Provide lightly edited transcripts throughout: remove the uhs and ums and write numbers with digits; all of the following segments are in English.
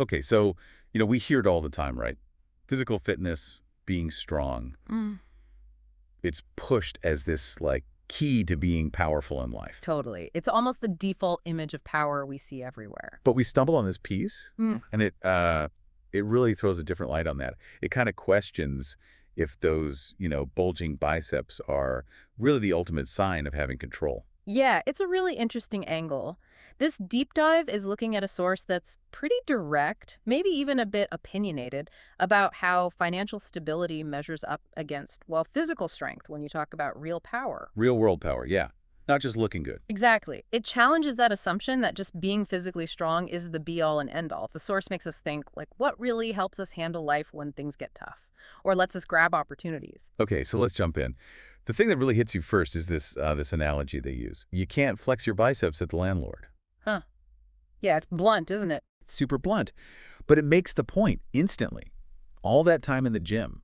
Okay, so, we hear it all the time, right? Physical fitness, being strong, Mm, it's pushed as this, like, key to being powerful in life. totally. It's almost the default image of power we see everywhere. But we stumble on this piece, Mm. and it really throws a different light on that. It kind of questions if those, bulging biceps are really the ultimate sign of having control. Yeah, it's a really interesting angle. This deep dive is looking at a source that's pretty direct, maybe even a bit opinionated, about how financial stability measures up against, well, physical strength when you talk about real power. Real world power, yeah. Not just looking good. Exactly. It challenges that assumption that just being physically strong is the be-all and end-all. The source makes us think, like, what really helps us handle life when things get tough? Or lets us grab opportunities? Okay, so let's jump in. The thing that really hits you first is this analogy they use. You can't flex your biceps at the landlord. Huh. Yeah, it's blunt, isn't it? It's super blunt, but it makes the point instantly. All that time in the gym,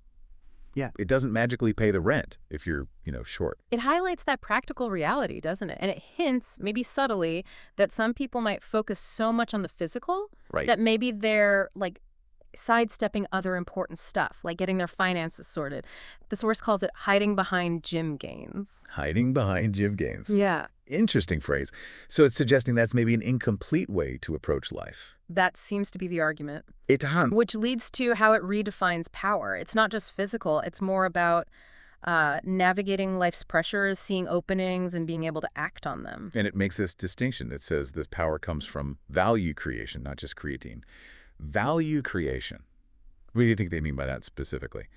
yeah, it doesn't magically pay the rent if you're, short. It highlights that practical reality, doesn't it? And it hints, maybe subtly, that some people might focus so much on the physical Right. that maybe they're, like, sidestepping other important stuff, like getting their finances sorted. The source calls it hiding behind gym gains. Hiding behind gym gains. Yeah. Interesting phrase. So it's suggesting that's maybe an incomplete way to approach life. That seems to be the argument, It's which leads to how it redefines power. It's not just physical. It's more about navigating life's pressures, seeing openings, and being able to act on them. And it makes this distinction. It says this power comes from value creation, not just creatine. Value creation. What do you think they mean by that specifically?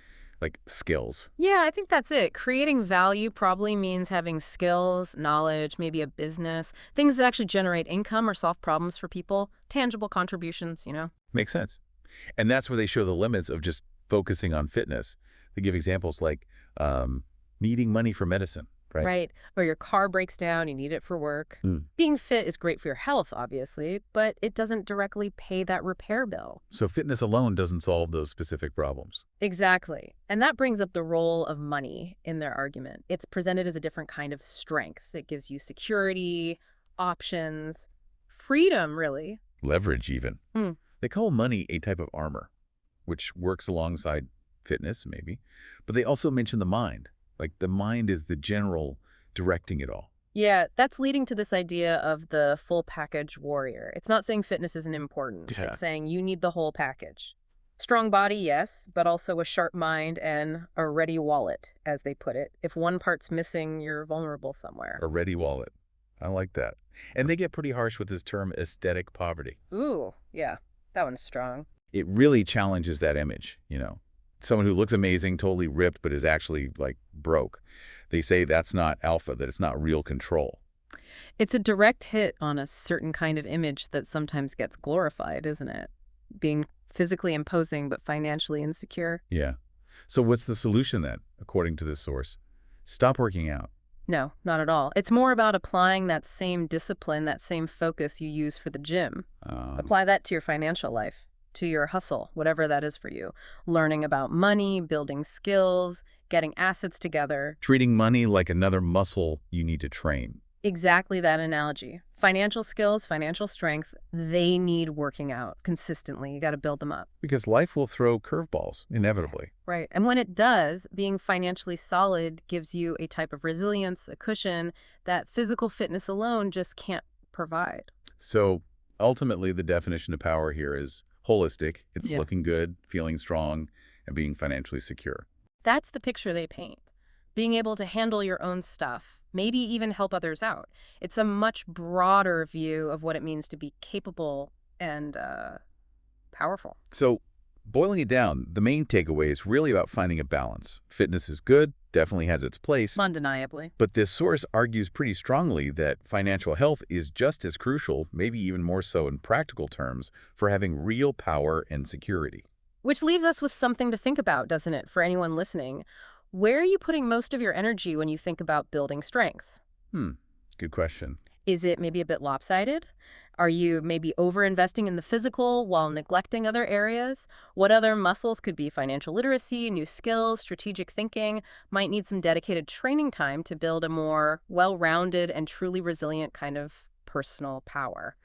Like skills. Yeah, I think that's it. Creating value probably means having skills, knowledge, maybe a business, things that actually generate income or solve problems for people, tangible contributions. Makes sense. And that's where they show the limits of just focusing on fitness. They give examples like needing money for medicine, right? Right. Or your car breaks down, you need it for work. Mm. Being fit is great for your health, obviously, but it doesn't directly pay that repair bill. So fitness alone doesn't solve those specific problems. Exactly. And that brings up the role of money in their argument. It's presented as a different kind of strength that gives you security, options, freedom, really. Leverage, even. Mm. They call money a type of armor, which works alongside fitness, maybe. But they also mention the mind. Like the mind is the general directing it all. Yeah, that's leading to this idea of the full package warrior. It's not saying fitness isn't important. Yeah. It's saying you need the whole package. Strong body, yes, but also a sharp mind and a ready wallet, as they put it. If one part's missing, you're vulnerable somewhere. A ready wallet. I like that. And they get pretty harsh with this term aesthetic poverty. Ooh, yeah, that one's strong. It really challenges that image. Someone who looks amazing, totally ripped, but is actually like broke. They say that's not alpha, that it's not real control. It's a direct hit on a certain kind of image that sometimes gets glorified, isn't it? Being physically imposing but financially insecure. Yeah. So what's the solution then, according to this source? Stop working out. No, not at all. It's more about applying that same discipline, that same focus you use for the gym. Apply that to your financial life, to your hustle, whatever that is for you. Learning about money, building skills, getting assets together. Treating money like another muscle you need to train. Exactly that analogy. Financial skills, financial strength, they need working out consistently. You got to build them up. Because life will throw curveballs, inevitably. Right. And when it does, being financially solid gives you a type of resilience, a cushion that physical fitness alone just can't provide. So ultimately, the definition of power here is holistic. It's Yeah. looking good, feeling strong, and being financially secure. That's the picture they paint. Being able to handle your own stuff, maybe even help others out. It's a much broader view of what it means to be capable and powerful. So boiling it down, the main takeaway is really about finding a balance. Fitness is good, definitely has its place. Undeniably. But this source argues pretty strongly that financial health is just as crucial, maybe even more so in practical terms, for having real power and security. Which leaves us with something to think about, doesn't it, for anyone listening? Where are you putting most of your energy when you think about building strength? Good question. Is it maybe a bit lopsided? Are you maybe over-investing in the physical while neglecting other areas? What other muscles could be financial literacy, new skills, strategic thinking, might need some dedicated training time to build a more well-rounded and truly resilient kind of personal power?